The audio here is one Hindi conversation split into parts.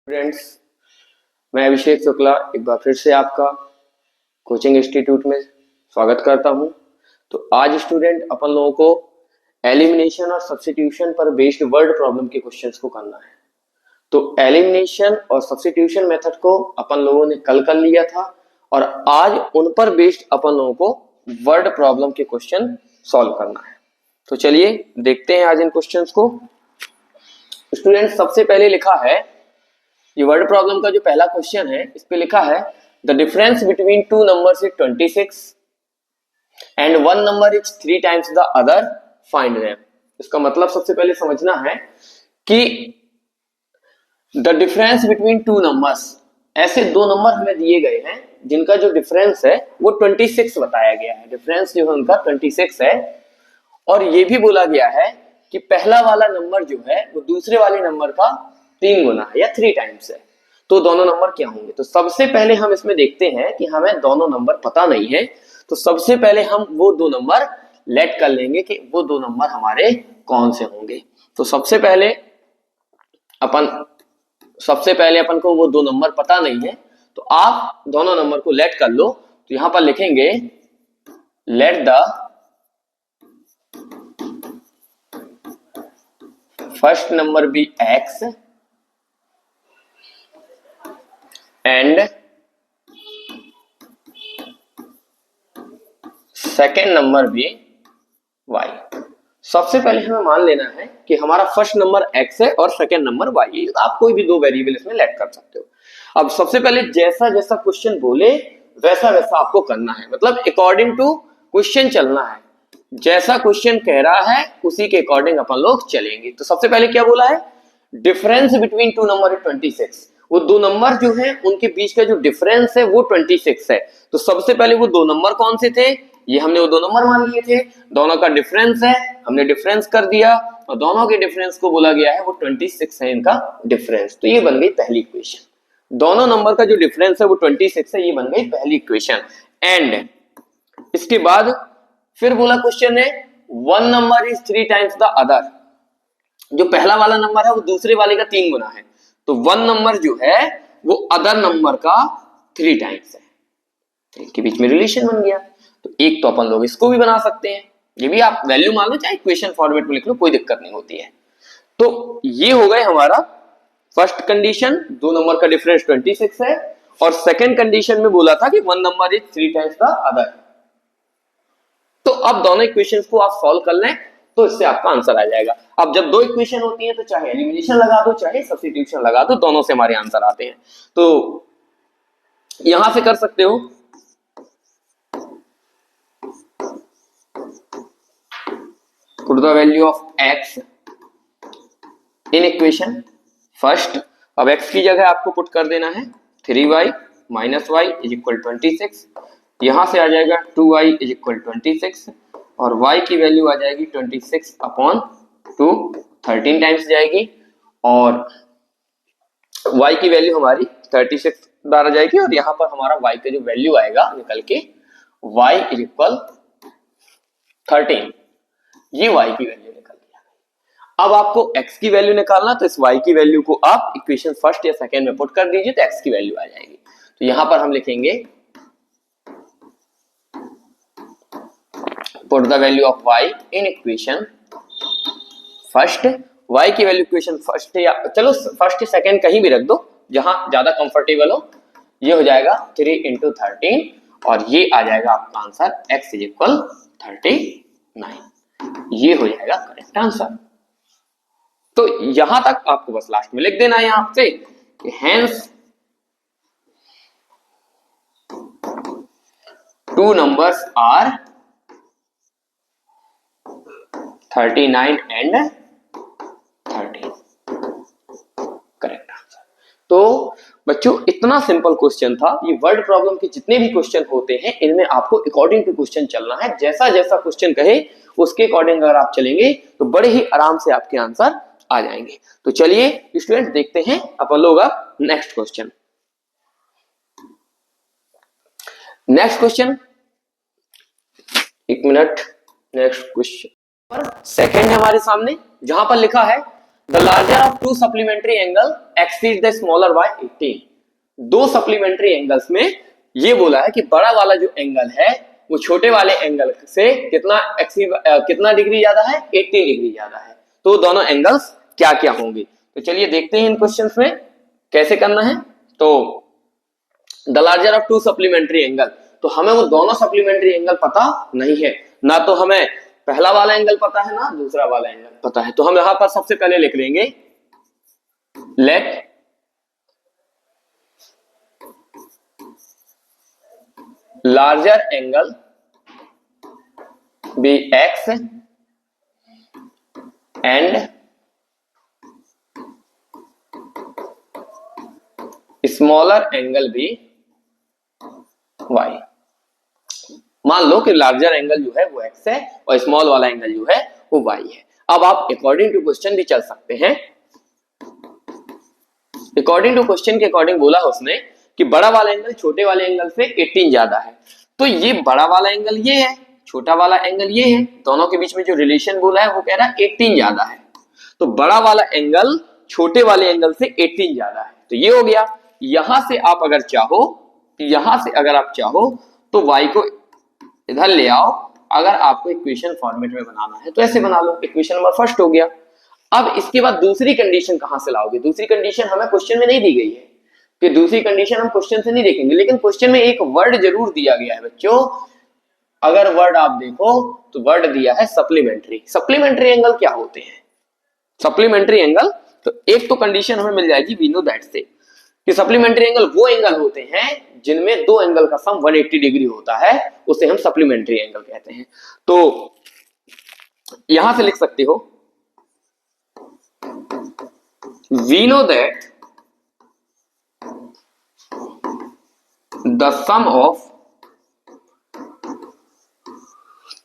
स्टूडेंट्स, मैं अभिषेक शुक्ला एक बार फिर से आपका कोचिंग इंस्टीट्यूट में स्वागत करता हूं। तो आज स्टूडेंट अपन लोगों को एलिमिनेशन और सब्स्टिट्यूशन पर बेस्ड वर्ड प्रॉब्लम के क्वेश्चंस को करना है। तो एलिमिनेशन और सब्स्टिट्यूशन मेथड को अपन लोगों ने कल कर लिया था और आज उन पर बेस्ड अपन लोगों को वर्ड प्रॉब्लम के क्वेश्चन सॉल्व करना है। तो चलिए देखते हैं आज इन क्वेश्चंस को। स्टूडेंट, सबसे पहले लिखा है, ये वर्ड प्रॉब्लम का जो पहला क्वेश्चन है इस पे लिखा है the difference between two numbers is 26 and one number is 3 times the other, find them. इसका मतलब सबसे पहले समझना है कि the difference between two numbers, ऐसे दो नंबर हमें दिए गए हैं जिनका जो डिफरेंस है वो 26 बताया गया है। डिफरेंस जो है उनका 26 है और ये भी बोला गया है कि पहला वाला नंबर जो है वो दूसरे वाले नंबर का 3 गुना है या 3 टाइम्स है। तो दोनों नंबर क्या होंगे? तो सबसे पहले हम इसमें देखते हैं कि हमें दोनों नंबर पता नहीं है, तो सबसे पहले हम वो दो नंबर लेट कर लेंगे कि वो दो नंबर हमारे कौन से होंगे। तो सबसे पहले अपन को वो दो नंबर पता नहीं है, तो आप दोनों नंबर को लेट कर लो। तो यहां पर लिखेंगे let the first number be x and second number भी y। सबसे पहले हमें मान लेना है कि हमारा फर्स्ट नंबर x है और सेकेंड नंबर y है। आप कोई भी दो वेरिएबल इसमें लेट कर सकते हो। अब सबसे पहले जैसा जैसा क्वेश्चन बोले वैसा वैसा आपको करना है, मतलब अकॉर्डिंग टू क्वेश्चन चलना है। जैसा क्वेश्चन कह रहा है उसी के अकॉर्डिंग अपन लोग चलेंगे। तो सबसे पहले क्या बोला है? Difference between two number is 26। वो दो नंबर जो है उनके बीच का जो डिफरेंस है वो 26 है। तो सबसे पहले वो दो नंबर कौन से थे? ये हमने वो दो नंबर मान लिए थे। दोनों का डिफरेंस है, हमने डिफरेंस कर दिया और दोनों के डिफरेंस को बोला गया है वो 26 है इनका डिफरेंस। तो ये बन गई पहली इक्वेशन। दोनों नंबर का जो डिफरेंस है वो 26 है, ये बन गई पहली इक्वेशन। एंड इसके बाद फिर बोला क्वेश्चन है one number is 3 times the other. जो पहला वाला नंबर है वो दूसरे वाले का 3 गुना है, तो वन नंबर जो है वो अदर नंबर का 3 टाइम्स है। तो इनके बीच में रिलेशन बन गया। तो एक तो अपन लोग इसको भी बना सकते हैं, ये भी आप वैल्यू मान लो चाहे इक्वेशन फॉर्मेट में लिख लो, कोई दिक्कत नहीं होती है। तो ये हो गए हमारा फर्स्ट कंडीशन, दो नंबर का डिफरेंस 26 है और सेकेंड कंडीशन में बोला था कि one number is 3 times the other. तो अब दोनों इक्वेशंस को आप सॉल्व कर लें तो इससे आपका आंसर आ जाएगा। अब जब दो इक्वेशन होती है तो चाहे एलिमिनेशन लगा दो चाहे सब्स्टिट्यूशन लगा दो, दोनों से हमारे आंसर आते हैं। तो यहां से कर सकते हो put the value of x in equation first. अब x की जगह आपको पुट कर देना है 3y minus y is equal 26। यहां से आ जाएगा 2y इज इक्वल 26 और y की वैल्यू आ जाएगी 26 अपॉन 2, 13 टाइम्स जाएगी और y की वैल्यू हमारी 36 बार आ जाएगी और यहां पर हमारा y का जो वैल्यू आएगा निकल के y इज इक्वल 13, ये y की वैल्यू निकल गया। अब आपको x की वैल्यू निकालना, तो इस y की वैल्यू को आप इक्वेशन फर्स्ट या सेकेंड में पुट कर दीजिए तो x की वैल्यू आ जाएगी। तो यहां पर हम लिखेंगे put the value of y in equation first. y की वैल्यू इक्वेशन फर्स्ट या चलो फर्स्ट या सेकेंड कहीं भी रख दो जहां ज्यादा कंफर्टेबल हो। ये हो जाएगा 3 इंटू 13 और ये आ जाएगा आपका आंसर x इज इक्वल 39। ये हो जाएगा करेक्ट आंसर। तो यहां तक आपको बस लास्ट में लिख देना है यहां से कि hence two numbers are 39 and 13, correct answer. तो बच्चों इतना सिंपल क्वेश्चन था। ये वर्ड प्रॉब्लम के जितने भी क्वेश्चन होते हैं इनमें आपको अकॉर्डिंग टू क्वेश्चन चलना है। जैसा जैसा क्वेश्चन कहे उसके अकॉर्डिंग अगर आप चलेंगे तो बड़े ही आराम से आपके आंसर आ जाएंगे। तो चलिए स्टूडेंट देखते हैं अपन लोग अब नेक्स्ट क्वेश्चन। नेक्स्ट क्वेश्चन, एक मिनट, नेक्स्ट क्वेश्चन सेकंड है हमारे सामने, जहां पर लिखा है the larger of to supplementary angle exceed the smaller by 18। दो सप्लीमेंट्री एंगल्स में ये बोला है कि बड़ा वाला जो एंगल है वो छोटे वाले एंगल से कितना डिग्री ज्यादा है, 18 डिग्री ज्यादा है। तो दोनों एंगल्स क्या क्या होंगे, तो चलिए देखते हैं इन क्वेश्चंस में कैसे करना है। तो the larger of to supplementary angle, तो हमें वो दोनों सप्लीमेंट्री एंगल पता नहीं है, ना तो हमें पहला वाला एंगल पता है ना दूसरा वाला एंगल पता है। तो हम यहां पर सबसे पहले लिख लेंगे late larger angle be x and smaller angle be y। मान लो कि लार्जर एंगल जो है वो x है और स्मॉल वाला एंगल जो है वो y है। अब आप अकॉर्डिंग टू क्वेश्चन भी चल सकते हैं। अकॉर्डिंग टू क्वेश्चन के अकॉर्डिंग बोला है उसने कि बड़ा वाला एंगल छोटे वाले एंगल से 18 ज्यादा है, तो ये बड़ा वाला एंगल ये है, छोटा वाला एंगल ये है, दोनों के बीच में जो रिलेशन बोला है वो कह रहा है 18 ज्यादा है। तो बड़ा वाला एंगल छोटे वाले एंगल से 18 ज्यादा है, तो ये हो गया। यहां से आप अगर चाहो, यहां से अगर आप चाहो तो y को इधर ले आओ। अगर आपको इक्वेशन फॉर्मेट में बनाना है तो ऐसे बना लो। इक्वेशन नंबर फर्स्ट हो गया। अब इसके बाद दूसरी कंडीशन कहां से लाओगे, दूसरी कंडीशन हमें क्वेश्चन में नहीं दी गई है कि दूसरी कंडीशन हम क्वेश्चन से नहीं देखेंगे, लेकिन क्वेश्चन में एक वर्ड जरूर दिया गया है बच्चों। अगर वर्ड आप देखो तो वर्ड दिया है सप्लीमेंट्री। सप्लीमेंट्री एंगल क्या होते हैं, सप्लीमेंट्री एंगल, तो एक तो कंडीशन हमें मिल जाएगी वी नो दैट से कि सप्लीमेंट्री एंगल वो एंगल होते हैं जिनमें दो एंगल का सम 180 डिग्री होता है, उसे हम सप्लीमेंट्री एंगल कहते हैं। तो यहां से लिख सकते हो we know that the sum of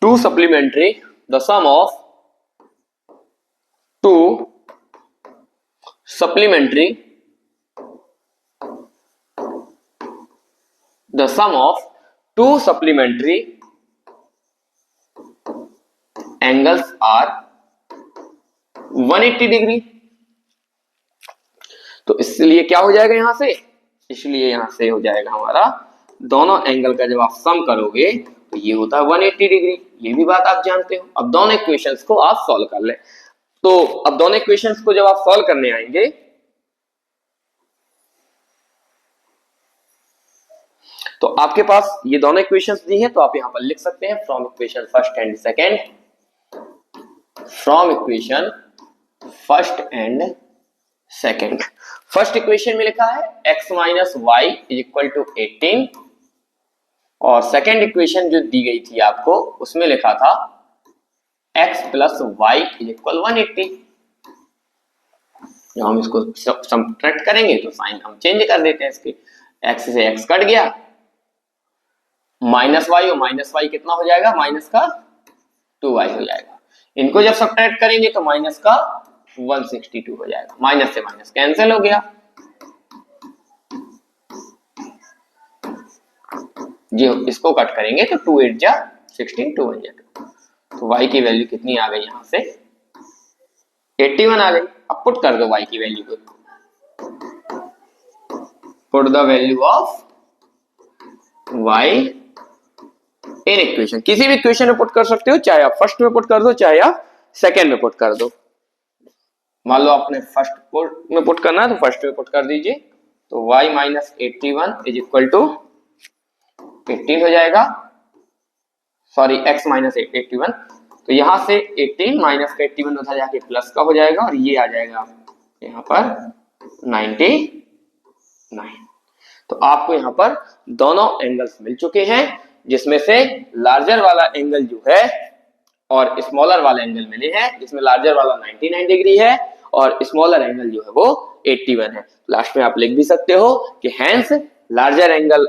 two supplementary, the sum of two supplementary, the sum of two supplementary angles are 180 degree. तो इसलिए क्या हो जाएगा यहां से, इसलिए यहां से हो जाएगा हमारा दोनों एंगल का जब आप सम करोगे तो ये होता है 180 डिग्री। ये भी बात आप जानते हो। अब दोनों इक्वेशंस को आप सॉल्व कर ले। तो अब दोनों इक्वेशंस को जब आप सॉल्व करने आएंगे तो आपके पास ये दोनों इक्वेशंस दी हैं, तो आप यहां पर लिख सकते हैं from equation first and second, from equation first and second. First equation में लिखा है x minus y is equal to 18 और सेकेंड इक्वेशन जो दी गई थी आपको उसमें लिखा था x plus y is equal 180। जब हम इसको सब्ट्रैक्ट करेंगे तो साइन हम चेंज कर देते हैं इसके, x से x कट गया, माइनस वाई और माइनस वाई कितना हो जाएगा, माइनस का 2y हो जाएगा। इनको जब सब्ट्रैक्ट करेंगे तो माइनस का 162 हो जाएगा, माइनस से माइनस कैंसिल हो गया। जी इसको कट करेंगे तो 2 8 जा 16, 2 1 जा 2, तो y की वैल्यू कितनी आ गई यहां से 81 आ गई। अब पुट कर दो y की वैल्यू को, put the value of y in equation. किसी भी इक्वेशन में पुट कर सकते हो, चाहे आप फर्स्ट में पुट कर दो चाहे आप सेकेंड में पुट कर दो। मान लो आपने फर्स्ट में पुट करना है तो फर्स्ट में पुट कर दीजिए, तो y minus 81 is equal to 18 हो जाएगा, सॉरी x माइनस 81, तो यहां से 18 माइनस का 81 उधर जाके प्लस का हो जाएगा और ये आ जाएगा यहां पर 99। तो आपको यहां पर दोनों एंगल्स मिल चुके हैं, जिसमें से लार्जर वाला एंगल जो है और स्मॉलर वाला एंगल मिले हैं, जिसमें लार्जर वाला 99 डिग्री है और स्मॉलर एंगल जो है वो 81 है। लास्ट में आप लिख भी सकते हो कि hence larger angle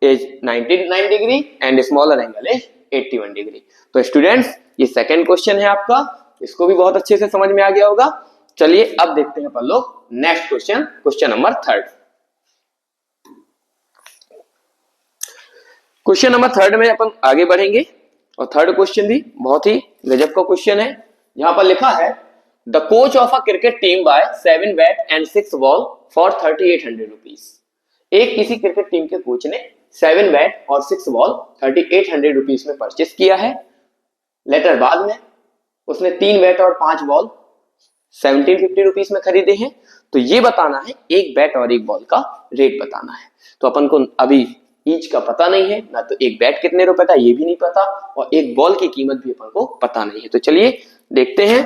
is 99 degree and smaller angle is 81 degree. तो स्टूडेंट्स ये सेकंड क्वेश्चन है आपका, इसको भी बहुत अच्छे से समझ में आ गया होगा। चलिए अब देखते हैं अपन लोग next question, question number third. Question number third में अपन आगे बढ़ेंगे और थर्ड क्वेश्चन भी बहुत ही गजब का क्वेश्चन है। यहां पर लिखा है the coach of a cricket team buy 7 bat and 6 ball for 3800 rupees. एक किसी क्रिकेट टीम के कोच ने 7 बैट और 6 बॉल 3800 रुपीज में परचेस किया है। लेटर बाद में उसने 3 बैट और 5 बॉल 1750 रुपीज में खरीदे हैं। तो ये बताना है, एक बैट और एक बॉल का रेट बताना है। तो अपन को अभी ईच का पता नहीं है ना, तो एक बैट कितने रुपए का ये भी नहीं पता, और एक बॉल की कीमत भी अपन को पता नहीं है। तो चलिए देखते हैं।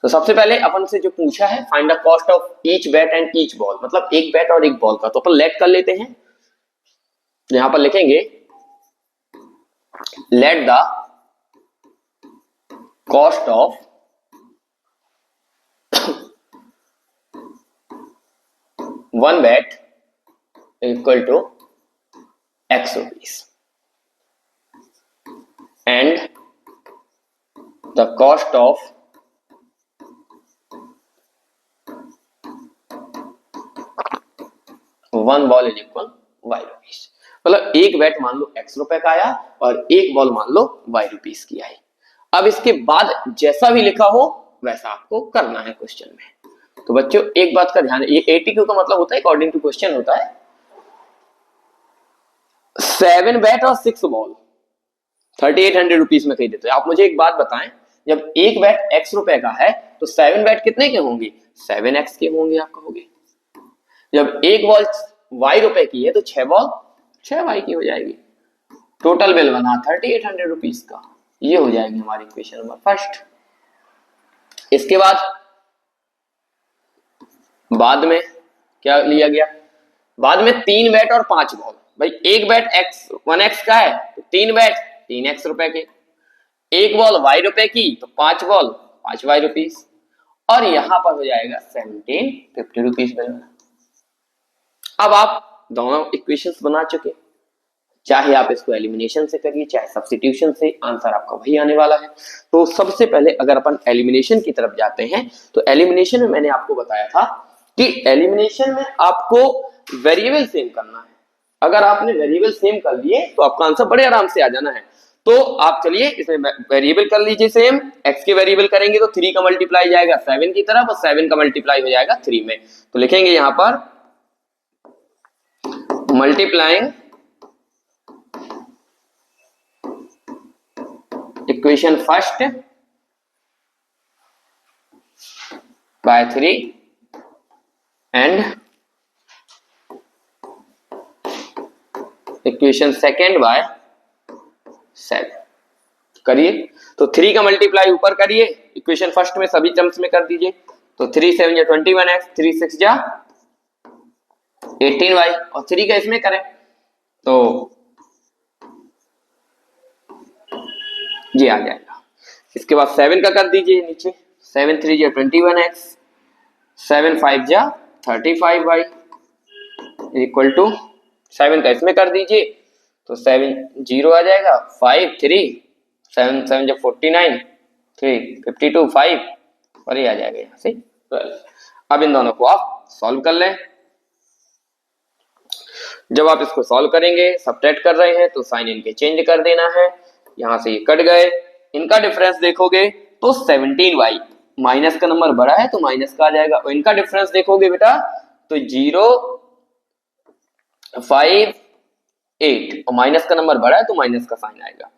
तो सबसे पहले अपन से जो पूछा है, find the cost of each bat and each ball, मतलब एक बैट और एक बॉल का। तो अपन लेट कर लेते हैं। यहां पर लिखेंगे let the cost of one bat equal to x rupees and the cost of one ball is equal y rupees. मतलब एक बैट मान लो x रुपए का आया और एक बॉल मान लो y रुपीज की आई। अब इसके बाद जैसा भी लिखा हो वैसा आपको करना है क्वेश्चन में। तो बच्चों एक बात का ध्यान है, ये ATQ का मतलब होता है अकॉर्डिंग टू क्वेश्चन होता है 7 बैट और 6 बॉल 3800 रुपीज में खरीदे। तो आप मुझे एक बात बताएं, जब एक बैट x रुपए का है तो 7 बैट कितने के होंगे? 7x के होंगे, आप कहोगे। जब एक बॉल y रुपए की है तो 6 बॉल 6y की हो जाएगी। टोटल बिल बना 3800 रुपीज का। ये हो जाएगी हमारी इक्वेशन नंबर फर्स्ट। इसके बाद में क्या लिया गया? बाद में 3 बैट और 5 बॉल। भाई एक बैट x 1x का है तो 3 बैट 3x रुपए के, एक बॉल y रुपए की तो 5 बॉल 5y रुपीज, और यहां पर हो जाएगा 1750 रुपीज बिल। अब आप दोनों इक्वेशंस बना चुके, चाहे आप इसको एलिमिनेशन से करिए चाहे सब्स्टिट्यूशन से, आंसर आपका वही आने वाला है। तो सबसे पहले अगर अपन एलिमिनेशन की तरफ जाते हैं तो एलिमिनेशन में मैंने आपको बताया था कि एलिमिनेशन में आपको वेरिएबल सेम करना है। अगर आपने वेरिएबल सेम कर लिए तो आपका आंसर बड़े आराम से आ जाना है। तो आप चलिए इसमें वेरिएबल कर लीजिए सेम। x के वेरिएबल करेंगे तो 3 का मल्टीप्लाई जाएगा 7 की तरफ और 7 का मल्टीप्लाई हो जाएगा 3 में। तो लिखेंगे यहां पर multiplying equation first by 3 and equation second by 7 करिए। तो 3 का मल्टीप्लाई ऊपर करिए, इक्वेशन फर्स्ट में सभी टर्म्स में कर दीजिए। तो 3 7 जा 21x, 3 6 जा 18y, और 3 का इसमें करें तो ये आ जाएगा। इसके बाद 7 का कर दीजिए नीचे, 7 3 जा 21x, 7 5 जा 35y इक्वल टू 7 का इसमें कर दीजिए तो 7 0 आ जाएगा, 5 3 7 7 जब 49 3 52 5 और ये आ जाएगा यहाँ से 12। अब इन दोनों को आप सॉल्व कर लें। जब आप इसको सॉल्व करेंगे, सब्ट्रैक्ट कर रहे हैं तो साइन इनके चेंज कर देना है। यहां से ये कट गए, इनका डिफरेंस देखोगे तो 17y, माइनस का नंबर बड़ा है तो माइनस का आ जाएगा, और इनका डिफरेंस देखोगे बेटा तो 0 5 8, और माइनस का नंबर बड़ा है तो माइनस का साइन आएगा।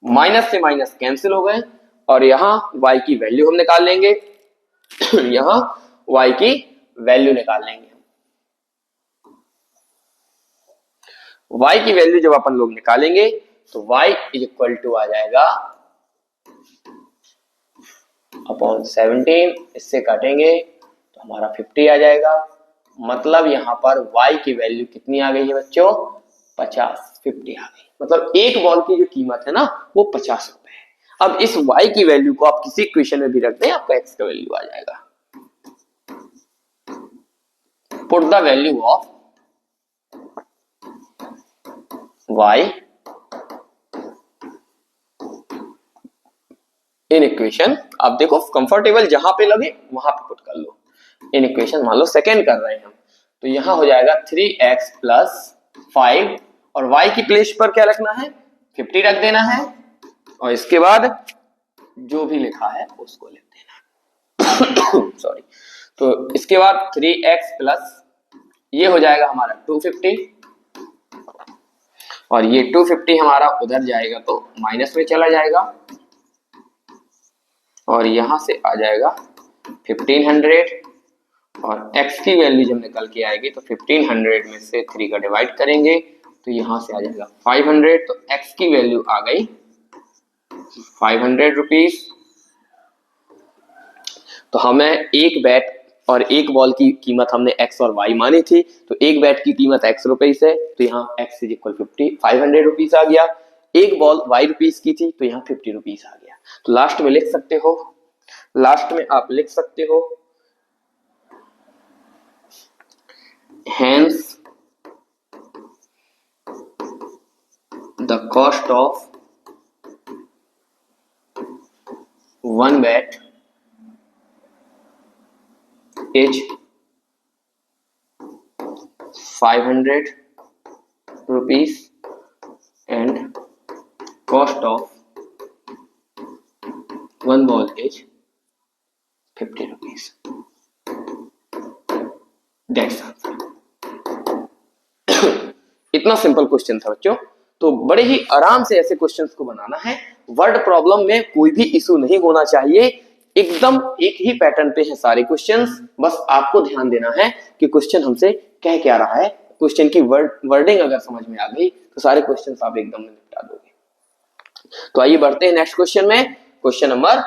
माइनस से माइनस कैंसिल हो गए और यहां y की वैल्यू हम निकाल लेंगे। यहां y की वैल्यू निकाल लेंगे। y की वैल्यू जब अपन लोग निकालेंगे तो y इक्वल टू आ जाएगा अपॉन 17, इससे काटेंगे तो हमारा 50 आ जाएगा। मतलब यहां पर y की वैल्यू कितनी आ गई है बच्चों? 50 आ गई। मतलब एक बॉल की जो कीमत है ना वो 50 रुपए है। अब इस y की वैल्यू को आप किसी इक्वेशन में भी रख दें, आपका x का वैल्यू आ जाएगा। Put the value of y in equation, आप देखो कंफर्टेबल जहां पे लगे वहां पे पुट कर लो। इन इक्वेशन मान लो सेकेंड कर रहे हैं हम, तो यहां हो जाएगा 3x प्लस 5, और y की प्लेस पर क्या रखना है? 50 रख देना है, और इसके बाद जो भी लिखा है उसको लिख देना। सॉरी। तो इसके बाद 3x प्लस ये हो जाएगा हमारा 250 और ये 250 हमारा उधर जाएगा तो माइनस में चला जाएगा और यहां से आ जाएगा 1500 और x की वैल्यू जब निकल के आएगी तो 1500 में से 3 का डिवाइड करेंगे तो यहां से आ जाएगा 500। तो x की वैल्यू आ गई 500 रुपीज। तो हमें एक बैट और एक बॉल की कीमत हमने x और y मानी थी, तो एक बैट की कीमत x रुपीस है तो यहाँ x इज इक्वल 500 रुपीस आ गया। एक बॉल y रुपीस की थी तो यहाँ 50 रुपीस आ गया। तो लास्ट में लिख सकते हो, लास्ट में आप लिख सकते हो hence the cost of one bet is 500 rupees and cost of one ball is 50 rupees. That's answer. इतना सिंपल क्वेश्चन था बच्चों। तो बड़े ही आराम से ऐसे क्वेश्चंस को बनाना है। वर्ड प्रॉब्लम में कोई भी इशू नहीं होना चाहिए, एकदम एक ही पैटर्न पे है सारे क्वेश्चंस। बस आपको ध्यान देना है कि क्वेश्चन हमसे कह क्या रहा है। क्वेश्चन की वर्डिंग अगर समझ में आ गई तो सारे क्वेश्चंस आप एकदम निपटा दोगे। तो आइए बढ़ते हैं नेक्स्ट क्वेश्चन में। क्वेश्चन नंबर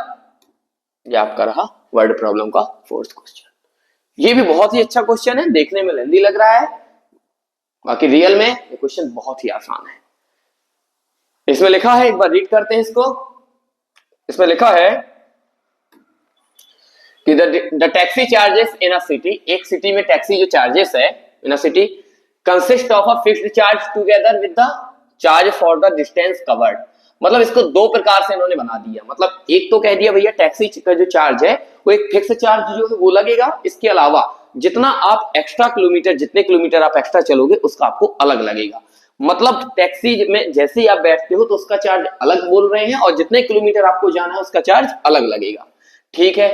ये आपका रहा वर्ड प्रॉब्लम का 4th क्वेश्चन। ये भी बहुत ही अच्छा क्वेश्चन है, देखने में लेंदी लग रहा है, बाकी रियल में ये क्वेश्चन बहुत ही आसान है। इसमें लिखा है, एक बार रीड करते हैं इसको। इसमें लिखा है कि the taxi charges in a city, एक सिटी में टैक्सी जो चार्जेस है in a city consist of a fixed charge together with the charge for the distance covered. मतलब इसको दो प्रकार से इन्होंने बना दिया। मतलब एक तो कह दिया भैया टैक्सी का जो चार्ज है वो एक फिक्स चार्ज जो है वो लगेगा, इसके अलावा जितना आप एक्स्ट्रा किलोमीटर, जितने किलोमीटर आप एक्स्ट्रा चलोगे उसका आपको अलग लगेगा। मतलब टैक्सी में जैसे ही आप बैठते हो तो उसका चार्ज अलग बोल रहे हैं और जितने किलोमीटर आपको जाना है उसका चार्ज अलग लगेगा। ठीक है।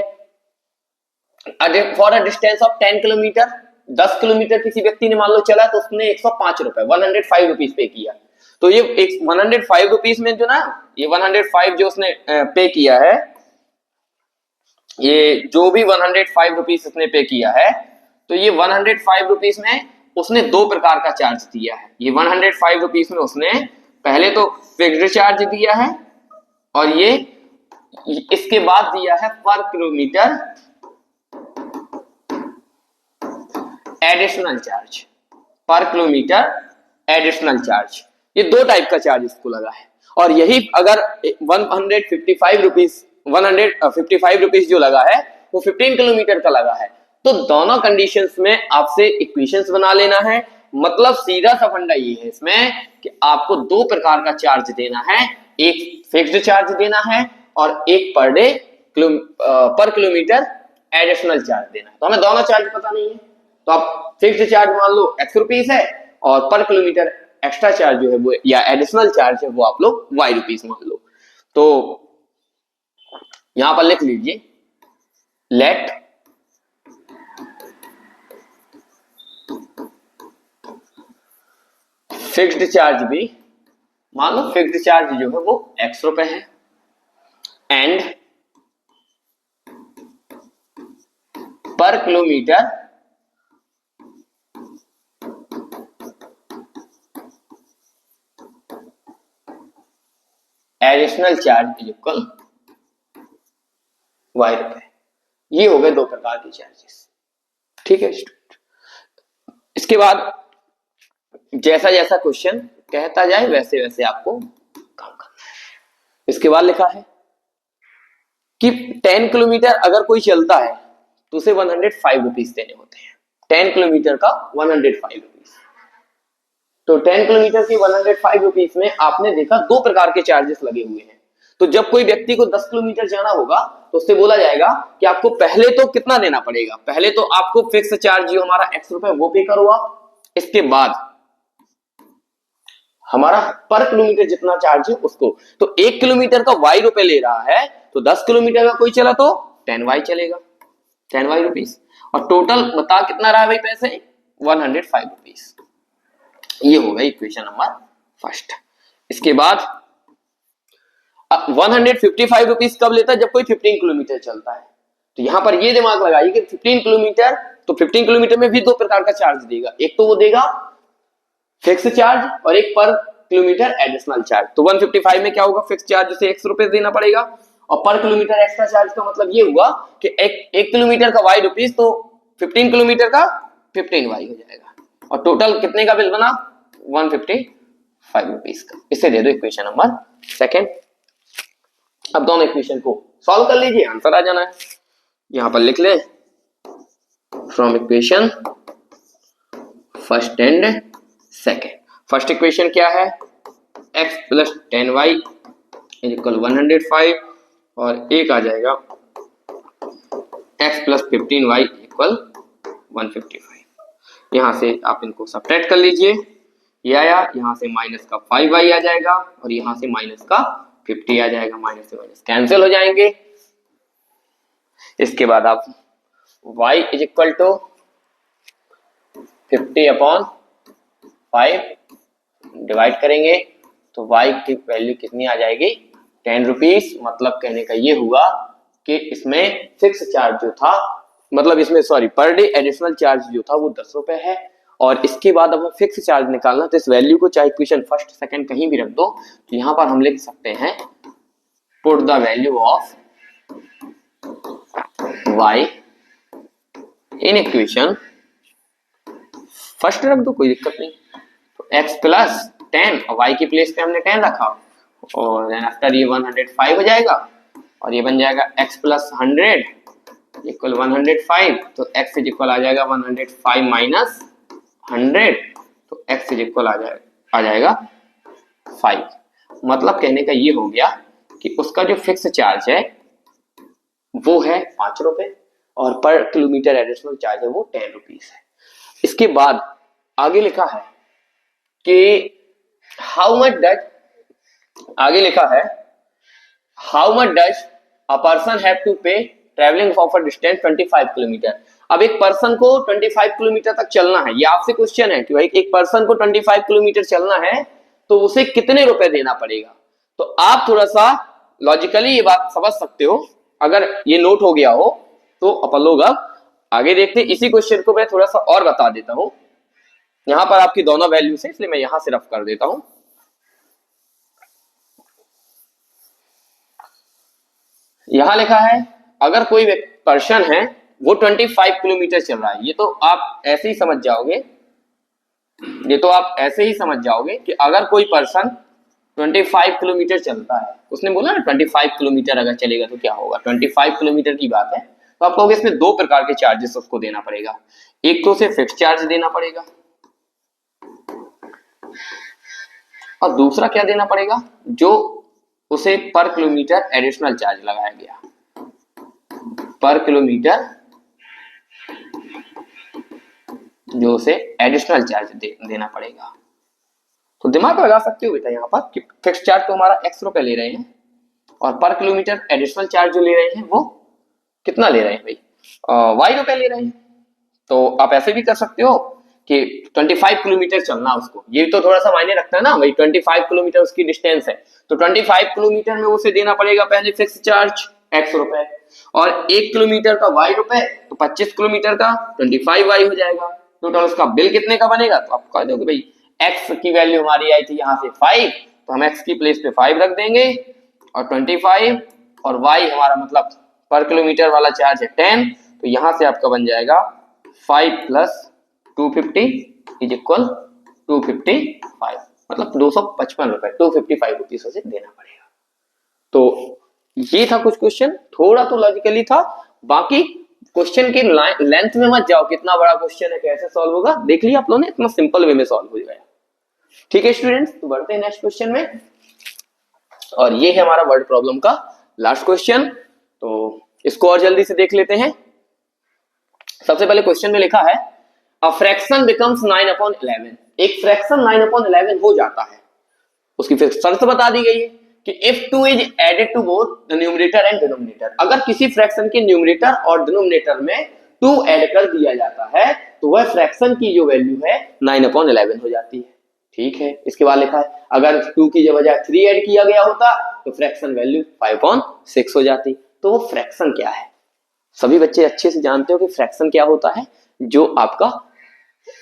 For a distance of 10 kilometre, 10 kilometre किसी व्यक्ति ने मान लो चला तो उसने 105 रुपए 105 रुपीज पे किया। तो ये 105 रुपीज में जो ना, ये 105 जो उसने पे किया है, ये जो भी 105 रुपीज उसने पे किया है, तो ये 105 रुपीज में उसने दो प्रकार का चार्ज दिया है। ये 105 रुपीज में उसने पहले तो फिक्स्ड चार्ज दिया है और ये इसके बाद दिया है पर किलोमीटर एडिशनल चार्ज, पर किलोमीटर एडिशनल चार्ज। ये दो टाइप का चार्ज इसको लगा है। और यही अगर 155 रुपीज जो लगा है वो 15 किलोमीटर का लगा है, तो दोनों कंडीशंस में आपसे इक्वेशंस बना लेना है। मतलब सीधा सा फंडा ये है इसमें कि आपको दो प्रकार का चार्ज देना है, एक फिक्स्ड चार्ज देना है और एक पर डे पर किलोमीटर एडिशनल चार्ज देना है। तो हमें दोनों चार्ज पता नहीं है, तो आप फिक्स्ड चार्ज मान लो x रुपीस है और पर किलोमीटर एक्स्ट्रा चार्ज जो है वो या एडिशनल चार्ज है वो आप लोग y रुपीस मान लो। तो यहां पर लिख लीजिए लेट फिक्स्ड चार्ज भी, मान लो फिक्स्ड चार्ज जो है वो x रुपए है, एंड पर kilometre additional charge is equal y रुपए। ये हो गए दो प्रकार के चार्जेस। ठीक है स्टूडेंट। इसके बाद जैसा जैसा क्वेश्चन कहता जाए वैसे वैसे आपको काम करना है। इसके बाद लिखा है कि 10 किलोमीटर अगर कोई चलता है तो उसे 105 रुपीज देने होते हैं। 10 किलोमीटर का 105 रुपीज। तो 10 किलोमीटर की 105 रुपीज में आपने देखा दो प्रकार के चार्जेस लगे हुए हैं। तो जब कोई व्यक्ति को 10 किलोमीटर जाना होगा तो उससे बोला जाएगा कि आपको पहले तो कितना देना पड़ेगा, पहले तो आपको फिक्स चार्ज जो हमारा x रुपए वो पे करो आप। इसके बाद हमारा पर किलोमीटर जितना चार्ज है उसको। तो 1 किलोमीटर का y रुपए ले रहा है, तो 10 किलोमीटर का कोई चला तो 10y चलेगा, 10y रुपीस। और टोटल बता कितना रहा है भाई पैसे, 105 रुपीस। ये हो गई इक्वेशन नंबर फर्स्ट। इसके बाद 155 रुपीस कब लेता है, जब कोई 15 किलोमीटर चलता है। तो यहां पर ये दिमाग लगाइए कि 15 किलोमीटर, तो 15 किलोमीटर में भी दो प्रकार का चार्ज देगा, एक तो वो देगा फिक्स चार्ज और एक पर किलोमीटर एडिशनल चार्ज। तो 155 में क्या होगा, फिक्स चार्ज उसे 100 रुपए देना पड़ेगा, और पर किलोमीटर एक्स्ट्रा चार्ज का मतलब ये हुआ कि एक किलोमीटर का y रुपीस, तो 15 किलोमीटर का 15y हो जाएगा, और टोटल कितने का बिल बना, 155 रुपीस का। इसे दे दो इक्वेशन नंबर सेकेंड। अब दोनों इक्वेशन को सॉल्व कर लीजिए, आंसर आ जाना है। यहां पर लिख ले from equation first and second. First equation क्या है, x plus 10y is equal 105, और एक आ जाएगा x प्लस 15y इक्वल 155। यहां से आप इनको सब्ट्रैक्ट कर लीजिए, ये आया, यहां से माइनस का 5y आ जाएगा, और यहां से माइनस का 50 आ जाएगा, माइनस से माइनस कैंसिल हो जाएंगे। इसके बाद आप y is equal to 50/5 divide करेंगे, तो y की वैल्यू कितनी आ जाएगी, 10 रुपीस। मतलब कहने का ये हुआ कि इसमें फिक्स चार्ज जो था, मतलब इसमें sorry per day additional charge जो था वो 10 रुपए है। और इसके बाद अब फिक्स चार्ज निकालना, तो इस वैल्यू को चाहे इक्वेशन फर्स्ट सेकंड कहीं भी रख दो, तो यहां पर हम लिख सकते हैं put the value of y in equation first रख दो, कोई दिक्कत नहीं। तो x प्लस 10, y की प्लेस पे हमने 10 रखा, और देन आफ्टर ये 105 हो जाएगा, और ये बन जाएगा x प्लस 100 इक्वल 105। तो x इज इक्वल आ जाएगा 105 माइनस 100, तो x इज इक्वल आ जाएगा 5। मतलब कहने का ये हो गया कि उसका जो फिक्स चार्ज है वो है 5 रुपए, और पर किलोमीटर एडिशनल चार्ज है वो 10 रुपीस है। इसके बाद आगे लिखा है कि हाउ मच डज, आगे लिखा है how much does a person have to pay travelling for distance 25 kilometre. अब एक पर्सन को 25 किलोमीटर तक चलना है, ये आपसे क्वेश्चन है कि भाई एक पर्सन को 25 किलोमीटर चलना है तो उसे कितने रुपए देना पड़ेगा। तो आप थोड़ा सा लॉजिकली ये बात समझ सकते हो, अगर ये नोट हो गया हो तो अपन लोग अब आगे देखते हैं। इसी क्वेश्चन को मैं थोड़ा सा और बता देता हूं, यहां पर आपकी दोनों वैल्यू से, इसलिए मैं यहां से रफ कर देता हूं। यहां लिखा है अगर कोई पर्सन है वो 25 किलोमीटर चल रहा है, ये तो आप ऐसे ही समझ जाओगे, ये तो आप ऐसे ही समझ जाओगे कि अगर कोई पर्सन 25 किलोमीटर चलता है, उसने बोला ना 25 किलोमीटर अगर चलेगा तो क्या होगा, 25 किलोमीटर की बात है, तो आप कहोगे इसमें दो प्रकार के चार्जेस उसको देना पड़ेगा। एक तो उसे फिक्स चार्ज देना पड़ेगा, और दूसरा क्या देना पड़ेगा, जो उसे पर किलोमीटर एडिशनल चार्ज लगाया गया, पर किलोमीटर जो उसे एडिशनल चार्ज देना पड़ेगा। तो दिमाग लगा सकते हो बेटा यहाँ पर कि फिक्स चार्ज तो हमारा x रुपए ले रहे हैं, और पर किलोमीटर एडिशनल चार्ज जो ले रहे हैं वो कितना ले रहे हैं भाई, y रुपए ले रहे हैं। तो आप ऐसे भी कर सकते हो कि 25 किलोमीटर चलना उसको, ये तो थोड़ा सा मायने रखता है ना भाई, 25 किलोमीटर उसकी डिस्टेंस है, तो 25 किलोमीटर में उसे देना पड़ेगा पहले फिक्स चार्ज x रुपए, और 1 किलोमीटर का y रुपए, तो 25 किलोमीटर का 25y हो जाएगा। टोटल उसका बिल कितने का बनेगा, तो आप कह दो कि भाई x की वैल्यू हमारी आई थी यहाँ से 5, तो हम x की प्लेस पे 5 रख देंगे, और 25, और y हमारा मतलब पर किलोमीटर वाला चार्ज है 10, तो यहाँ से आपका बन जाएगा 5 प्लस 250 इज इक्वल 255, मतलब 255 रुपए, 255 रुपीज उसे देना पड़ेगा। तो ये था कुछ क्वेश्चन, थोड़ा तो लॉजिकली था, बाकी क्वेश्चन की लेंथ में मत जाओ, कितना बड़ा क्वेश्चन है कैसे सॉल्व होगा, देख लिया आप लोगों ने, इतना सिंपल वे में सॉल्व हो गया। ठीक है स्टूडेंट्स, तो बढ़ते हैं नेक्स्ट क्वेश्चन में, और ये है हमारा वर्ड प्रॉब्लम का लास्ट क्वेश्चन, तो इसको और जल्दी से देख लेते हैं। सबसे पहले क्वेश्चन में लिखा है अ फ्रैक्शन बिकम्स 9/11, एक फ्रैक्शन 9/11 हो जाता है, उसकी फिर शर्त बता दी गई है कि if 2 is added to both the numerator and denominator, अगर किसी फ्रैक्शन के न्यूमरेटर और डिनोमिनेटर में 2 ऐड कर दिया जाता है तो वह फ्रैक्शन की जो वैल्यू है 9/11 हो जाती है। ठीक है, इसके बाद लिखा है अगर 2 की बजाय 3 ऐड किया गया होता तो फ्रैक्शन वैल्यू 5/6 हो जाती। तो वो फ्रैक्शन क्या है, सभी बच्चे अच्छे से जानते हो कि फ्रैक्शन क्या होता है, जो आपका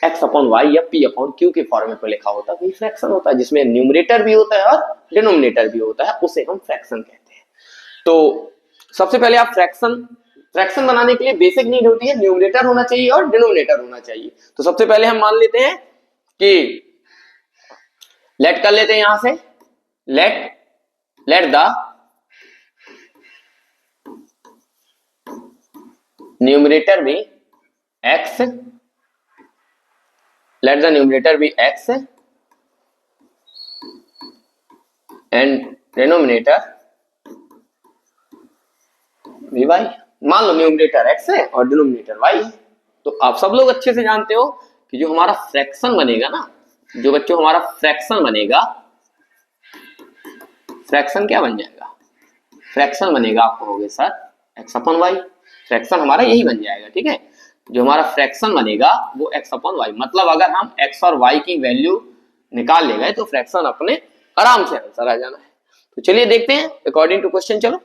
x/y या p/q के फॉर्मेट में लिखा होता है वही फ्रैक्शन होता है, जिसमें न्यूमरेटर भी होता है और डिनोमिनेटर भी होता है, उसे हम फ्रैक्शन कहते हैं। तो सबसे पहले आप फ्रैक्शन बनाने के लिए बेसिक नीड होती है न्यूमरेटर होना चाहिए और डिनोमिनेटर होना चाहिए। तो सबसे पहले हम मान लेते हैं कि लेट कर लेते हैं यहां से let the numerator be x, let the numerator be x and denominator भी y। मान लो न्यूमरेटर x है और डिनोमिनेटर y है। तो आप सब लोग अच्छे से जानते हो कि जो हमारा फ्रैक्शन बनेगा ना, जो बच्चों हमारा फ्रैक्शन बनेगा, फ्रैक्शन क्या बन जाएगा, फ्रैक्शन बनेगा आप कहोगे सर x/y, फ्रैक्शन हमारा यही बन जाएगा। ठीक है, जो हमारा फ्रैक्शन बनेगा वो x/y, मतलब अगर हम x और y की वैल्यू निकाल ले गए तो फ्रैक्शन अपने आराम से आंसर आ जाना है। तो चलिए देखते हैं अकॉर्डिंग टू क्वेश्चन। चलो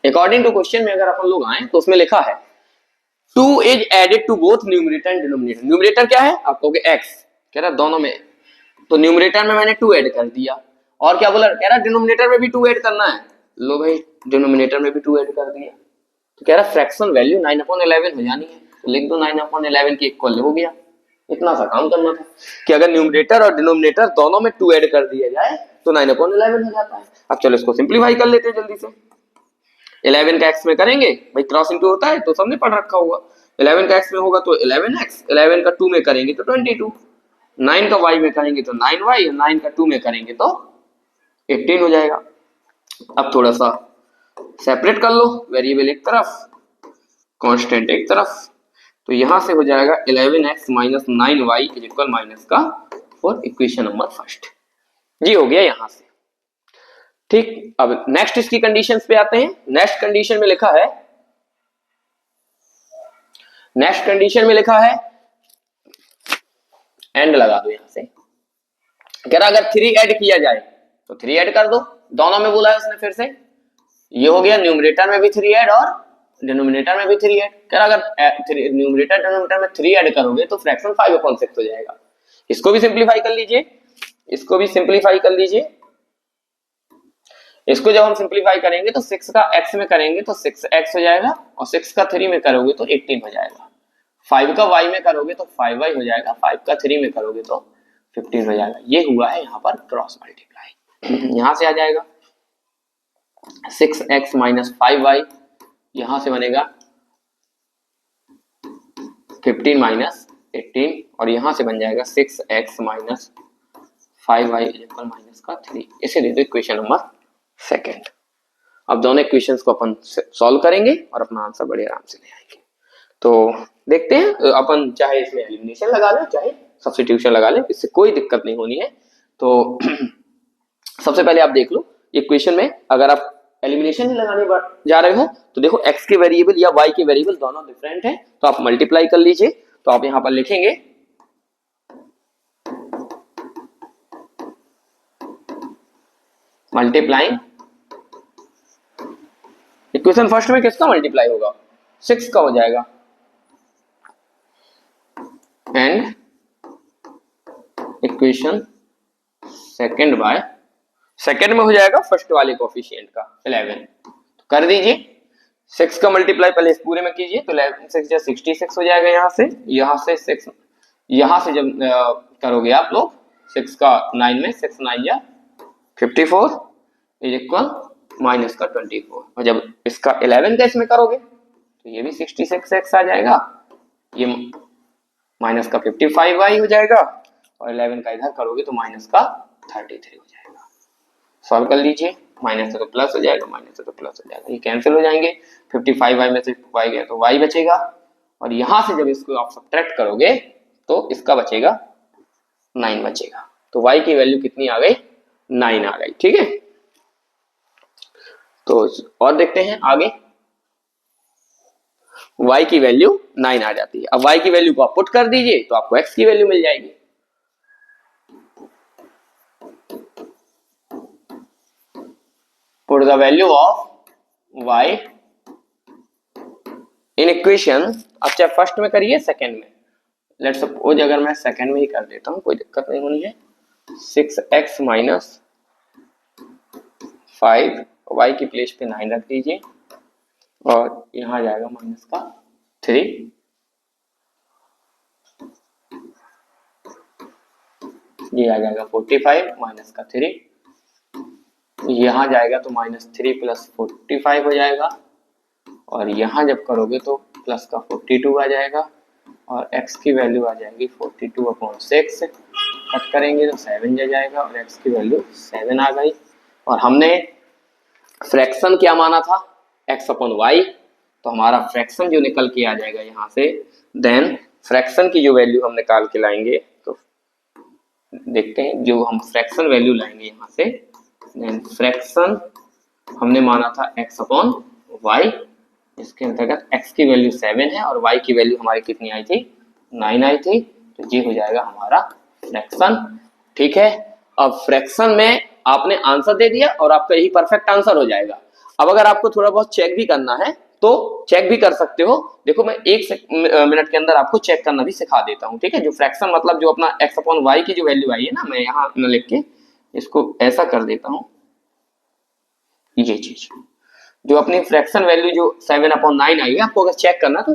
अकॉर्डिंग टू क्वेश्चन में अगर अपन लोग आए तो उसमें लिखा है 2 is added to both numerator and denominator. Numerator क्या है, आप कहोगे x, कह रहा दोनों में, तो न्यूमरेटर में मैंने 2 ऐड कर दिया, और क्या बोला, कह रहा डिनोमिनेटर में भी 2 ऐड करना है। लो भाई डिनोमिनेटर में भी 2 ऐड कर दिया, तो कह रहा फ्रैक्शन वैल्यू 9/11 हो जानी है, तो लिख दो 9/11 की इक्वल हो गया। इतना सा काम करना था कि अगर न्यूमरेटर और डिनोमिनेटर दोनों में 2 ऐड कर दिया जाए तो 9/11 हो जाता है। अब चलो इसको सिंप्लीफाई कर लेते हैं जल्दी से। 11 का x में करेंगे, भाई क्रॉस इंटू होता है तो सबने पढ़ रखा होगा। 11 का x में होगा तो 11x, 11 का 2 में करेंगे तो 22, 9 का y में करेंगे तो 9y, 9 का 2 में करेंगे तो 18 हो जाएगा। अब थोड़ा सा सेपरेट कर लो, वेरिएबल एक तरफ कांस्टेंट एक तरफ, तो यहां से हो जाएगा 11x minus 9y is equal minus का 4, इक्वेशन नंबर फर्स्ट जी हो गया यहां से। ठीक, अब नेक्स्ट इसकी कंडीशंस पे आते हैं। नेक्स्ट कंडीशन में लिखा है, नेक्स्ट कंडीशन में लिखा है एंड लगा दो यहां से, कह रहा अगर 3 ऐड किया जाए तो 3 ऐड कर दो, दोनों में बोला है उसने फिर से, ये हो गया न्यूमरेटर में भी 3 ऐड और डिनोमिनेटर में भी 3 ऐड। कह रहा अगर न्यूमरेटर डिनोमिनेटर में 3 ऐड करोगे तो फ्रैक्शन 5/6 हो जाएगा। इसको भी सिंप्लीफाई कर लीजिए, इसको भी सिंप्लीफाई कर लीजिए। इसको जब हम सिंप्लीफाई करेंगे तो 6 का x में करेंगे तो 6x हो जाएगा, और 6 का 3 में करोगे तो 18 हो जाएगा। 5 का y में करोगे तो 5y हो जाएगा, 5 का 3 में करोगे तो 15 हो जाएगा। ये हुआ है यहाँ पर क्रॉस मल्टीप्लाई। यहां से आ जाएगा 6x माइनस 5y, यहां से बनेगा 15 माइनस 18, और यहां से बन जाएगा 6x minus 5y equal minus का 3। इसे दे दो इक्वेशन नंबर सेकेंड। अब दोनों इक्वेशंस को अपन सॉल्व करेंगे और अपना आंसर बड़े आराम से ले आएंगे। तो देखते हैं, अपन चाहे इसमें एलिमिनेशन लगा लें चाहे सब्स्टिट्यूशन लगा लें, इससे कोई दिक्कत नहीं होनी है। तो सबसे पहले आप देख लो इक्वेशन में, अगर आप एलिमिनेशन नहीं लगाने जा रहे हो तो देखो x के वेरिएबल या y के वेरिएबल दोनों डिफरेंट है, तो आप मल्टीप्लाई कर लीजिए। तो आप यहां पर लिखेंगे मल्टीप्लाइंग, इक्वेशन फर्स्ट में किसका मल्टीप्लाई होगा, 6 का हो जाएगा, and equation second by, second में हो जाएगा फर्स्ट वाले कोफिशिएंट का 11। तो कर दीजिए, 6 का मल्टीप्लाई पहले इस पूरे में कीजिए तो 11 6 66 हो जाएगा। यहां से 6, यहां से जब करोगे आप लोग 6 का 9 में 6 9 या 54 इज इक्वल माइनस का 24, और जब इसका 11 का इसमें करोगे तो ये भी 66x आ जाएगा, ये माइनस का 55y हो जाएगा, और 11 का इधर करोगे तो माइनस का 33 हो जाएगा। सॉल्व कर लीजिए, माइनस से तो प्लस हो जाएगा, माइनस से तो प्लस हो जाएगा, ये कैंसिल हो जाएंगे। 55y में से y गया तो y बचेगा, और यहां से जब इसको आप सब्ट्रैक्ट करोगे तो इसका बचेगा 9 बचेगा। तो y की वैल्यू कितनी आ गई, 9 आ गई। ठीक है, तो और देखते हैं आगे, y की वैल्यू 9 आ जाती है। अब y की वैल्यू को आप पुट कर दीजिए तो आपको x की वैल्यू मिल जाएगी। Put the value of y in equation, अब चाहे फर्स्ट में करिए सेकंड में, लेट्स सपोज अगर मैं सेकंड में ही कर देता हूं, कोई दिक्कत नहीं होनी है। 6x माइनस 5, y की प्लेस पे 9 रख दीजिए और यहां जाएगा माइनस का 3, ये आ जाएगा 45 माइनस का 3, यहां जाएगा तो -3 प्लस 45 हो जाएगा, और यहां जब करोगे तो प्लस का 42 आ जाएगा, और x की वैल्यू आ जाएगी 42/6, कट करेंगे तो 7 जा जाएगा, और x की वैल्यू 7 आ गई। और हमने फ्रैक्शन क्या माना था, x/y, तो हमारा फ्रैक्शन जो निकल के आ जाएगा यहाँ से, देन फ्रैक्शन की जो वैल्यू हम निकाल के लाएंगे, तो देखते हैं जो हम फ्रैक्शन वैल्यू लाएंगे यहाँ से, देन फ्रैक्शन हमने माना था x/y, इसके अंतर्गत x की वैल्यू 7 है और y की वैल्यू हमारी कितनी आई थी, 9 आई थी, तो ये हो जाएगा हमारा फ्रैक्शन। ठीक है, अब फ्रैक्शन में आपने आंसर दे दिया और आपका यही परफेक्ट आंसर हो जाएगा। अब अगर आपको थोड़ा बहुत चेक भी करना है तो चेक भी कर सकते हो। देखो मैं 1 मिनट के अंदर आपको चेक करना भी सिखा देता हूँ। ठीक है, जो फ्रैक्शन मतलब जो अपना x/y की जो वैल्यू आई है ना, मैं यहाँ न लिख के इसको ऐसा कर देता हूँ, ये चीज जो अपनी फ्रैक्शन वैल्यू जो 7/9 आई है, आपको अगर चेक करना तो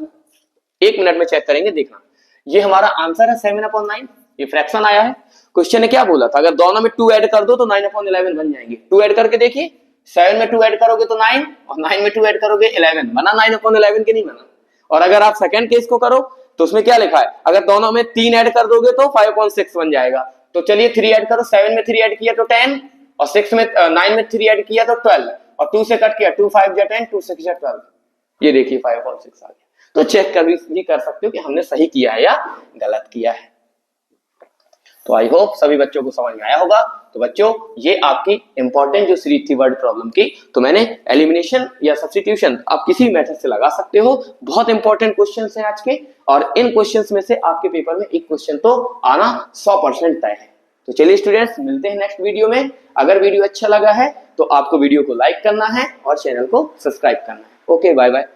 1 मिनट में चेक करेंगे, देखना ये हमारा आंसर है 7/9, ये फ्रैक्शन आया है। क्वेश्चन ने क्या बोला था, अगर दोनों में 2 ऐड कर दो तो 9/11 बन जाएंगे। 2 ऐड करके देखिए, 7 में 2 ऐड करोगे तो 9, और 9 में 2 ऐड करोगे 11, बना 9/11 के नहीं बना। और अगर आप सेकंड केस को करो तो उसमें क्या लिखा है, अगर दोनों में 3 ऐड कर दोगे तो 5/6 बन जाएगा। तो चलिए 3 ऐड करो, 7 में 3 ऐड किया तो 10, और 9 में 3 ऐड किया तो 12, और 2 से कट किया, 2 5 जा 10, 2 6 जा 12, ये देखिए 5/6 आ गया। तो चेक कर भी कर सकते हो कि हमने सही किया है या गलत किया है। तो आई होप सभी बच्चों को समझ में आया होगा। तो बच्चों ये आपकी इंपॉर्टेंट जो सीरीज थी वर्ड प्रॉब्लम की, तो मैंने एलिमिनेशन या सब्स्टिट्यूशन आप किसी मेथड से लगा सकते हो। बहुत इंपॉर्टेंट क्वेश्चंस हैं आज के, और इन क्वेश्चंस में से आपके पेपर में एक क्वेश्चन तो आना 100% तय है। तो चलिए स्टूडेंट्स, मिलते हैं नेक्स्ट वीडियो में। अगर वीडियो अच्छा लगा है तो आपको वीडियो को लाइक करना है और चैनल को सब्सक्राइब करना है। Okay, bye bye.